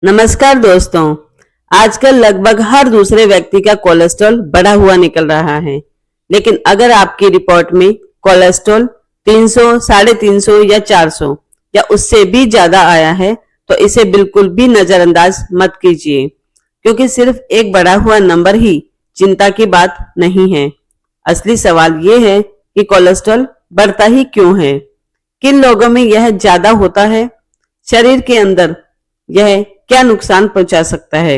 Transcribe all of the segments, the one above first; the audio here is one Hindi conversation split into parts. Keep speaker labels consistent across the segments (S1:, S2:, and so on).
S1: नमस्कार दोस्तों। आजकल लगभग हर दूसरे व्यक्ति का कोलेस्ट्रॉल बढ़ा हुआ निकल रहा है, लेकिन अगर आपकी रिपोर्ट में कोलेस्ट्रॉल 300, 350 या 400 या उससे भी ज्यादा आया है तो इसे बिल्कुल भी नजरअंदाज मत कीजिए, क्योंकि सिर्फ एक बढ़ा हुआ नंबर ही चिंता की बात नहीं है। असली सवाल ये है कि कोलेस्ट्रॉल बढ़ता ही क्यों है, किन लोगों में यह ज्यादा होता है, शरीर के अंदर यह क्या नुकसान पहुंचा सकता है,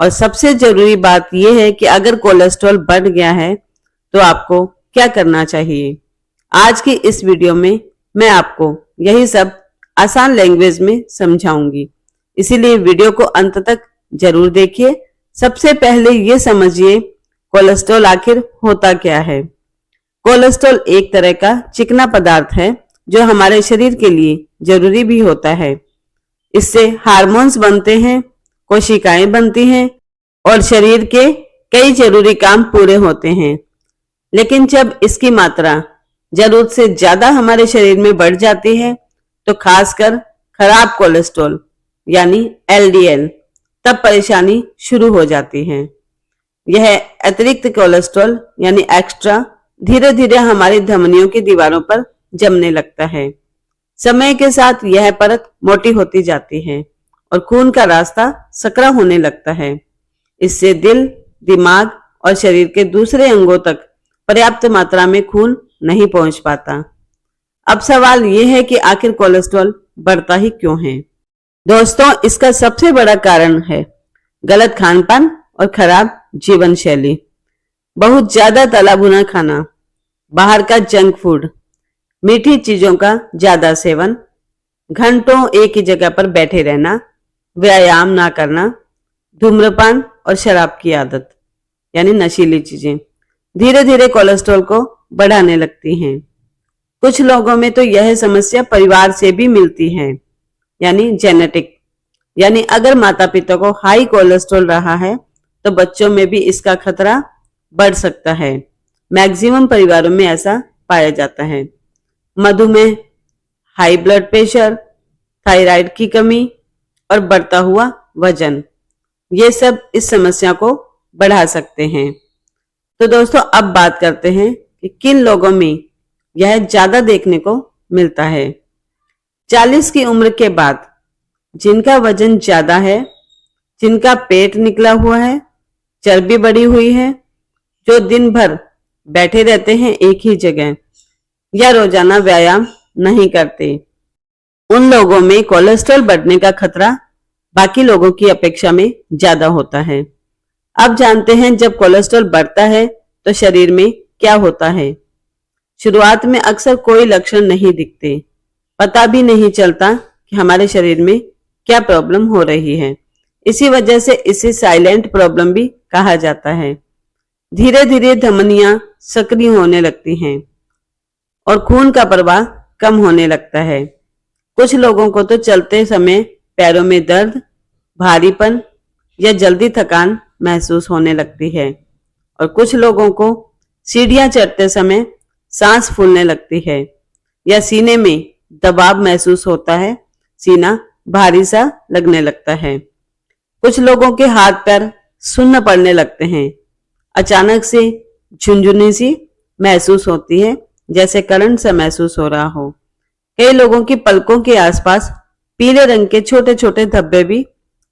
S1: और सबसे जरूरी बात यह है कि अगर कोलेस्ट्रॉल बढ़ गया है तो आपको क्या करना चाहिए। आज की इस वीडियो में मैं आपको यही सब आसान लैंग्वेज में समझाऊंगी, इसीलिए वीडियो को अंत तक जरूर देखिए। सबसे पहले ये समझिए कोलेस्ट्रॉल आखिर होता क्या है। कोलेस्ट्रॉल एक तरह का चिकना पदार्थ है जो हमारे शरीर के लिए जरूरी भी होता है। इससे हार्मोन्स बनते हैं, कोशिकाएं बनती हैं और शरीर के कई जरूरी काम पूरे होते हैं। लेकिन जब इसकी मात्रा जरूरत से ज्यादा हमारे शरीर में बढ़ जाती है तो खासकर खराब कोलेस्ट्रॉल यानी एलडीएल, तब परेशानी शुरू हो जाती है। यह अतिरिक्त कोलेस्ट्रॉल यानी एक्स्ट्रा धीरे धीरे हमारी धमनियों की दीवारों पर जमने लगता है। समय के साथ यह परत मोटी होती जाती है और खून का रास्ता सकरा होने लगता है। इससे दिल, दिमाग और शरीर के दूसरे अंगों तक पर्याप्त मात्रा में खून नहीं पहुंच पाता। अब सवाल यह है कि आखिर कोलेस्ट्रॉल बढ़ता ही क्यों है। दोस्तों, इसका सबसे बड़ा कारण है गलत खानपान और खराब जीवन शैली। बहुत ज्यादा तला भुना खाना, बाहर का जंक फूड, मीठी चीजों का ज्यादा सेवन, घंटों एक ही जगह पर बैठे रहना, व्यायाम ना करना, धूम्रपान और शराब की आदत यानी नशीली चीजें धीरे धीरे कोलेस्ट्रॉल को बढ़ाने लगती हैं। कुछ लोगों में तो यह समस्या परिवार से भी मिलती है यानी जेनेटिक, यानी अगर माता पिता को हाई कोलेस्ट्रॉल रहा है तो बच्चों में भी इसका खतरा बढ़ सकता है। मैक्सिमम परिवारों में ऐसा पाया जाता है। मधुमेह, हाई ब्लड प्रेशर, थायराइड की कमी और बढ़ता हुआ वजन, ये सब इस समस्या को बढ़ा सकते हैं। तो दोस्तों, अब बात करते हैं कि किन लोगों में यह ज्यादा देखने को मिलता है। 40 की उम्र के बाद जिनका वजन ज्यादा है, जिनका पेट निकला हुआ है, चर्बी बढ़ी हुई है, जो दिन भर बैठे रहते हैं एक ही जगह या रोजाना व्यायाम नहीं करते, उन लोगों में कोलेस्ट्रॉल बढ़ने का खतरा बाकी लोगों की अपेक्षा में ज्यादा होता है। अब जानते हैं जब कोलेस्ट्रॉल बढ़ता है तो शरीर में क्या होता है। शुरुआत में अक्सर कोई लक्षण नहीं दिखते, पता भी नहीं चलता कि हमारे शरीर में क्या प्रॉब्लम हो रही है। इसी वजह से इसे साइलेंट प्रॉब्लम भी कहा जाता है। धीरे धीरे धमनियां सक्रिय होने लगती हैं और खून का प्रवाह कम होने लगता है। कुछ लोगों को तो चलते समय पैरों में दर्द, भारीपन या जल्दी थकान महसूस होने लगती है और कुछ लोगों को सीढ़ियां चढ़ते समय सांस फूलने लगती है या सीने में दबाव महसूस होता है, सीना भारी सा लगने लगता है। कुछ लोगों के हाथ पैर सुन्न पड़ने लगते हैं, अचानक से झुंझुनी सी महसूस होती है जैसे करंट सा महसूस हो रहा हो। कई लोगों की पलकों के आसपास पीले रंग के छोटे छोटे धब्बे भी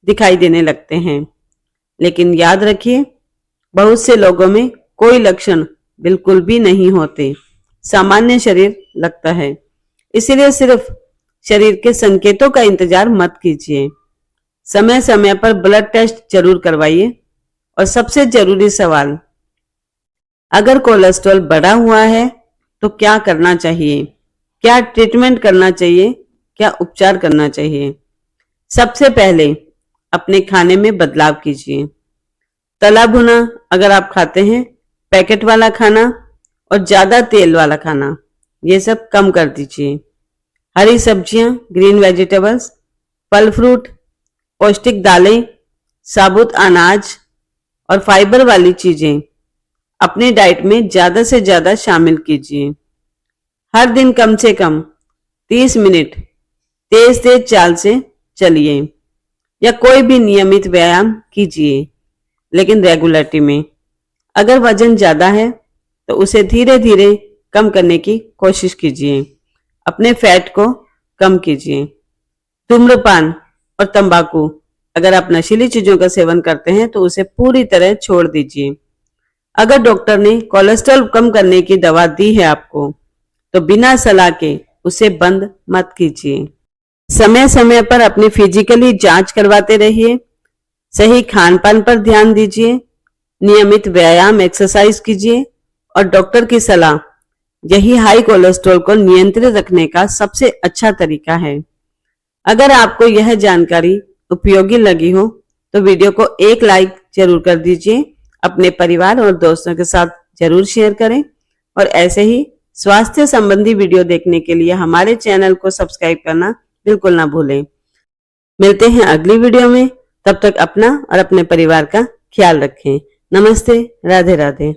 S1: दिखाई देने लगते हैं। लेकिन याद रखिए, बहुत से लोगों में कोई लक्षण बिल्कुल भी नहीं होते, सामान्य शरीर लगता है। इसीलिए सिर्फ शरीर के संकेतों का इंतजार मत कीजिए। समय समय पर ब्लड टेस्ट जरूर करवाइए। और सबसे जरूरी सवाल, अगर कोलेस्ट्रॉल बढ़ा हुआ है तो क्या करना चाहिए, क्या ट्रीटमेंट करना चाहिए, क्या उपचार करना चाहिए। सबसे पहले अपने खाने में बदलाव कीजिए। तला भुना अगर आप खाते हैं, पैकेट वाला खाना और ज्यादा तेल वाला खाना, ये सब कम कर दीजिए। हरी सब्जियां, ग्रीन वेजिटेबल्स, फल फ्रूट, पौष्टिक दालें, साबुत अनाज और फाइबर वाली चीजें अपनी डाइट में ज्यादा से ज्यादा शामिल कीजिए। हर दिन कम से कम 30 मिनट तेज तेज चाल से चलिए। या कोई भी नियमित व्यायाम कीजिए, लेकिन रेगुलरिटी में। अगर वजन ज्यादा है तो उसे धीरे धीरे कम करने की कोशिश कीजिए। अपने फैट को कम कीजिए। धूम्रपान और तंबाकू, अगर आप नशीली चीजों का सेवन करते हैं तो उसे पूरी तरह छोड़ दीजिए। अगर डॉक्टर ने कोलेस्ट्रॉल कम करने की दवा दी है आपको, तो बिना सलाह के उसे बंद मत कीजिए। समय समय पर अपनी फिजिकली जांच करवाते रहिए। सही खान पान पर ध्यान दीजिए। नियमित व्यायाम एक्सरसाइज कीजिए और डॉक्टर की सलाह, यही हाई कोलेस्ट्रॉल को नियंत्रित रखने का सबसे अच्छा तरीका है। अगर आपको यह जानकारी उपयोगी लगी हो तो वीडियो को एक लाइक जरूर कर दीजिए। अपने परिवार और दोस्तों के साथ जरूर शेयर करें और ऐसे ही स्वास्थ्य संबंधी वीडियो देखने के लिए हमारे चैनल को सब्सक्राइब करना बिल्कुल ना भूलें। मिलते हैं अगली वीडियो में। तब तक अपना और अपने परिवार का ख्याल रखें। नमस्ते, राधे राधे।